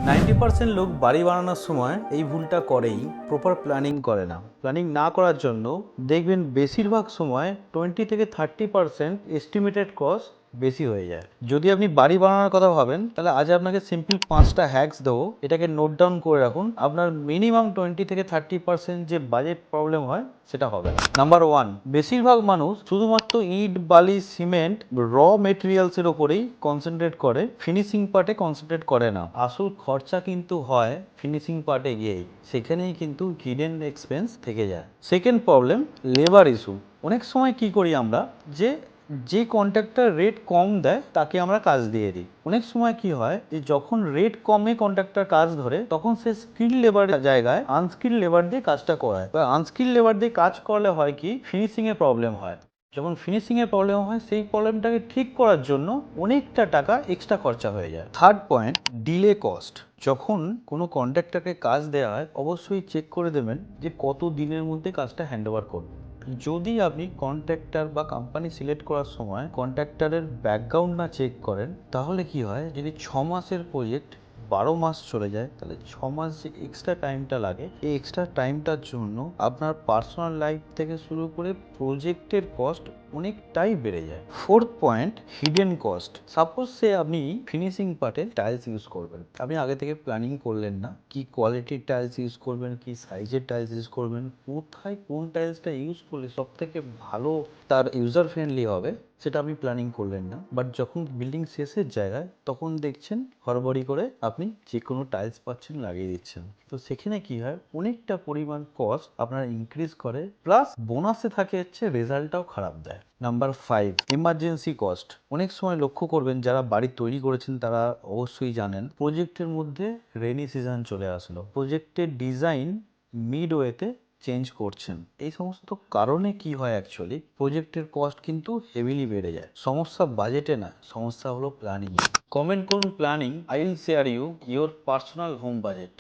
90% লোক বাড়ি বানানোর সময় এই ভুলটা করেই, প্রপার প্ল্যানিং করে না। প্ল্যানিং না করার জন্য দেখবেন বেশিরভাগ সময় 20 থেকে 30% এস্টিমেটেড কস্ট বেশি হয়ে যায়। যদি আপনি বাড়ি বানানোর কথা ভাবেন, তাহলে আজ আপনাকে সিম্পল 5টা হ্যাকস দেবো, এটাকে নোট ডাউন করে রাখুন। আপনার মিনিমাম 20 থেকে 30% যে বাজেট প্রবলেম হয় সেটা হবে। নাম্বার 1, বেশিরভাগ মানুষ শুধুমাত্র ইট, বালি, সিমেন্ট, র মেটেরিয়ালসের ওপরেই কনসেন্ট্রেট করে, ফিনিশিং পার্টে কনসেন্ট্রেট করে না। আসল খরচা কিন্তু হয় ফিনিশিং পার্টে গিয়েই, সেখানেই কিন্তু হিডেন এক্সপেন্স থেকে যায়। Second problem, labour issue. অনেক সময় কি করি আমরা, যে কন্ট্রাক্টর রেট কম দেয় তাকে আমরা কাজ দিয়ে দিই। অনেক সময় কি হয় যে যখন রেট কমে কন্ট্রাক্টর কাজ ধরে, তখন সে স্কিল লেবারের জায়গায় আনস্কিল লেবার দিয়ে কাজটা করায়। বা আনস্কিল লেবার দিয়ে কাজ করলে হয় কি, ফিনিশিংয়ে প্রবলেম হয়। যখন ফিনিশিংয়ে প্রবলেম হয়, সেই প্রবলেমটাকে ঠিক করার জন্য অনেকটা টাকা এক্সট্রা খরচা হয়ে যায়। Third point, delay cost. যখন কোনো কন্ট্রাক্টরকে কাজ দেওয়া হয়, অবশ্যই চেক করে দেবেন যে কত দিনের মধ্যে কাজটা হ্যান্ড ওভার করবে। যদি আপনি কন্ট্রাক্টর বা কোম্পানি সিলেক্ট করার সময় কন্ট্রাক্টরের ব্যাকগ্রাউন্ড না চেক করেন, তাহলে কি হয়, যদি 6 মাসের প্রজেক্ট 12 মাস চলে যায়, তাহলে 6 মাস যে এক্সট্রা টাইমটা লাগে, এই এক্সট্রা টাইমটার জন্য আপনার পার্সোনাল লাইফ থেকে শুরু করে প্রজেক্টের কস্ট অনেকটাই বেড়ে যায়। Fourth point, hidden cost. Suppose say আপনি ফিনিশিং পার্টে টাইলস ইউজ করবেন, আপনি আগে থেকে প্ল্যানিং করলেন না, কি কোয়ালিটির টাইলস ইউজ করবেন, কি সাইজের টাইলস ইউজ করবেন, কোথায় কোন টাইলসটা ইউজ করলে সব থেকে ভালো তার ইউজার ফ্রেন্ডলি হবে, সেটা আপনি প্ল্যানিং করলেন না। বাট যখন বিল্ডিং শেষের জায়গায়, তখন দেখছেন হড়বড়ি করে আপনি যে কোনো টাইলস পাচ্ছেন লাগিয়ে দিচ্ছেন। তো সেখানে কি হয়, অনেকটা পরিমাণ কস্ট আপনার ইনক্রিজ করে, প্লাস বোনাসে থাকে হচ্ছে রেজাল্টটাও খারাপ দেয়। Number 5, emergency cost. অনেক সময় লক্ষ্য করবেন, যারা বাড়ি তৈরি করেছেন তারা অবশ্যই জানেন, প্রজেক্টের মধ্যে রেনি সিজন চলে আসলো, প্রজেক্টের ডিজাইন মিডওয়েতে চেঞ্জ করছেন। এই সমস্ত কারণে কি হয়, অ্যাকচুয়ালি প্রজেক্টের কস্ট কিন্তু হেভিলি বেড়ে যায়। সমস্যা বাজেটে না, সমস্যা হলো প্ল্যানিং। কমেন্ট করুন planning, I will share you your personal home budget.